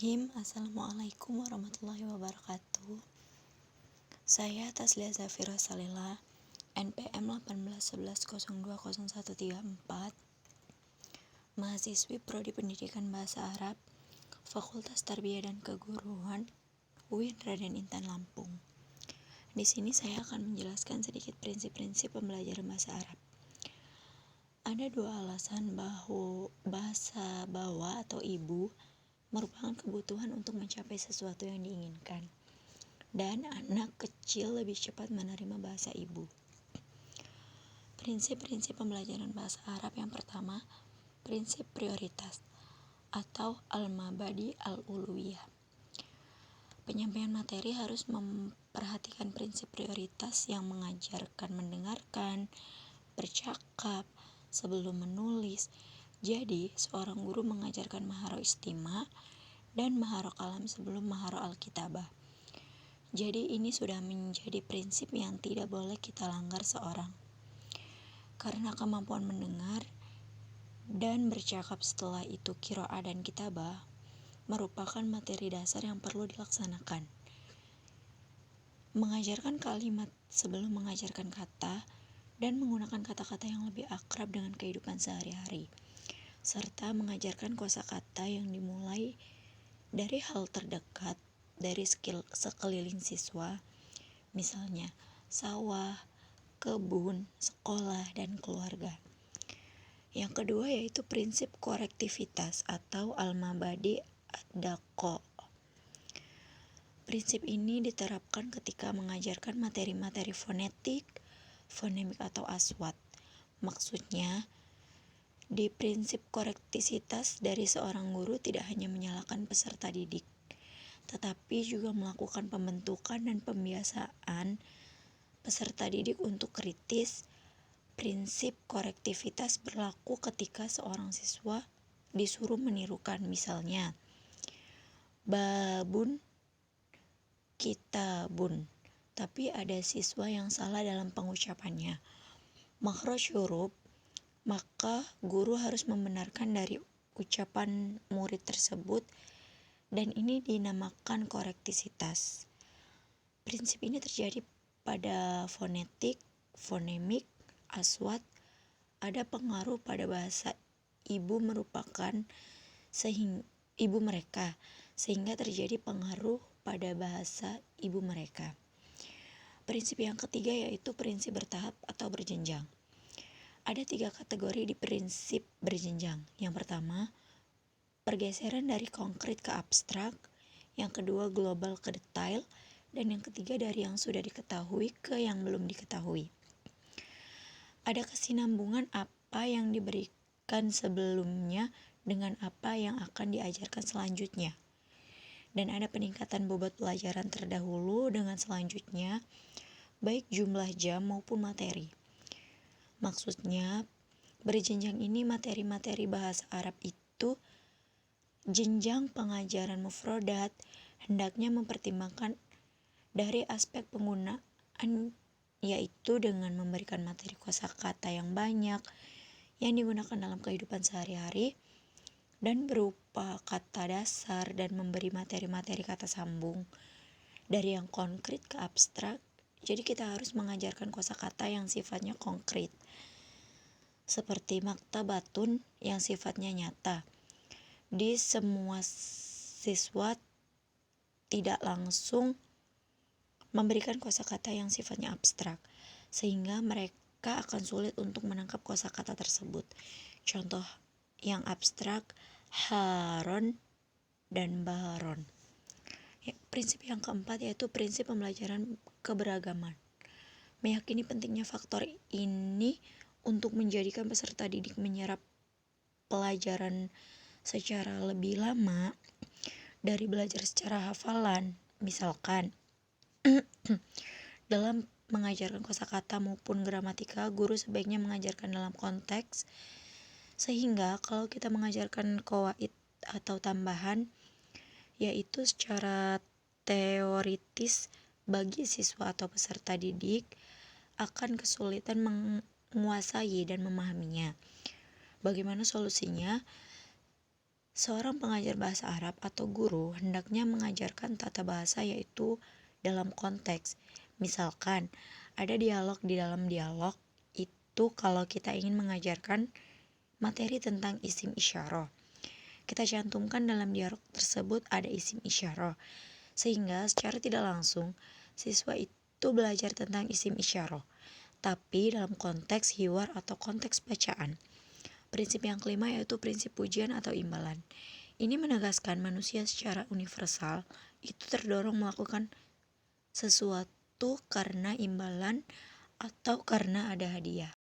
Bismillahirrahmanirrahim. Assalamualaikum warahmatullahi wabarakatuh. Saya Taslia Zafira Salila, NPM 1811020134, mahasiswi Prodi Pendidikan Bahasa Arab, Fakultas Tarbiyah dan Keguruan, UIN Raden Intan Lampung. Di sini saya akan menjelaskan sedikit prinsip-prinsip pembelajaran bahasa Arab. Ada dua alasan bahwa bahasa bawah atau ibu merupakan kebutuhan untuk mencapai sesuatu yang diinginkan, dan anak kecil lebih cepat menerima bahasa ibu. Prinsip-prinsip pembelajaran bahasa Arab yang pertama, prinsip prioritas atau al-mabadi al-uluwiyah. Penyampaian materi harus memperhatikan prinsip prioritas yang mengajarkan mendengarkan, bercakap sebelum menulis. Jadi, seorang guru mengajarkan maharo istima dan maharo kalam sebelum maharo alkitabah. Jadi, ini sudah menjadi prinsip yang tidak boleh kita langgar seorang. Karena kemampuan mendengar dan bercakap setelah itu qiraah dan kitabah merupakan materi dasar yang perlu dilaksanakan. Mengajarkan kalimat sebelum mengajarkan kata dan menggunakan kata-kata yang lebih akrab dengan kehidupan sehari-hari, serta mengajarkan kosakata yang dimulai dari hal terdekat dari sekeliling siswa, misalnya sawah, kebun, sekolah, dan keluarga. Yang kedua yaitu prinsip korektivitas atau al-mabadi ad-daqqa. Prinsip ini diterapkan ketika mengajarkan materi-materi fonetik, fonemik atau aswat. Maksudnya, di prinsip korektisitas dari seorang guru tidak hanya menyalahkan peserta didik, tetapi juga melakukan pembentukan dan pembiasaan peserta didik untuk kritis. Prinsip korektivitas berlaku ketika seorang siswa disuruh menirukan, misalnya babun, kitabun, tapi ada siswa yang salah dalam pengucapannya, makhraj huruf, maka guru harus membenarkan dari ucapan murid tersebut, dan ini dinamakan korektisitas. Prinsip ini terjadi pada fonetik, fonemik, aswat. Ada pengaruh pada bahasa ibu ibu mereka, sehingga terjadi pengaruh pada bahasa ibu mereka. Prinsip yang ketiga yaitu prinsip bertahap atau berjenjang. Ada 3 kategori di prinsip berjenjang. Yang pertama, pergeseran dari konkret ke abstrak. Yang kedua, global ke detail. Dan yang ketiga, dari yang sudah diketahui ke yang belum diketahui. Ada kesinambungan apa yang diberikan sebelumnya dengan apa yang akan diajarkan selanjutnya. Dan ada peningkatan bobot pelajaran terdahulu dengan selanjutnya, baik jumlah jam maupun materi. Maksudnya, berjenjang ini materi-materi bahasa Arab itu jenjang pengajaran mufrodat hendaknya mempertimbangkan dari aspek penggunaan, yaitu dengan memberikan materi kosakata yang banyak yang digunakan dalam kehidupan sehari-hari dan berupa kata dasar, dan memberi materi-materi kata sambung dari yang konkret ke abstrak. Jadi kita harus mengajarkan kosakata yang sifatnya konkret, seperti maktabatun yang sifatnya nyata. Di semua siswa tidak langsung memberikan kosakata yang sifatnya abstrak, sehingga mereka akan sulit untuk menangkap kosakata tersebut. Contoh yang abstrak, haron dan baron. Prinsip yang keempat yaitu prinsip pembelajaran keberagaman. Meyakini pentingnya faktor ini untuk menjadikan peserta didik menyerap pelajaran secara lebih lama dari belajar secara hafalan. Misalkan, dalam mengajarkan kosakata maupun gramatika, guru sebaiknya mengajarkan dalam konteks, sehingga kalau kita mengajarkan qawaid atau tambahan, yaitu secara teoritis, bagi siswa atau peserta didik akan kesulitan menguasai dan memahaminya. Bagaimana solusinya? Seorang pengajar bahasa Arab atau guru hendaknya mengajarkan tata bahasa yaitu dalam konteks. Misalkan, ada dialog di dalam dialog, itu kalau kita ingin mengajarkan materi tentang isim isyarah. Kita cantumkan dalam dialog tersebut ada isim isyarah, sehingga secara tidak langsung siswa itu belajar tentang isim isyarah, tapi dalam konteks hiwar atau konteks bacaan. Prinsip yang kelima yaitu prinsip pujian atau imbalan. Ini menegaskan manusia secara universal itu terdorong melakukan sesuatu karena imbalan atau karena ada hadiah.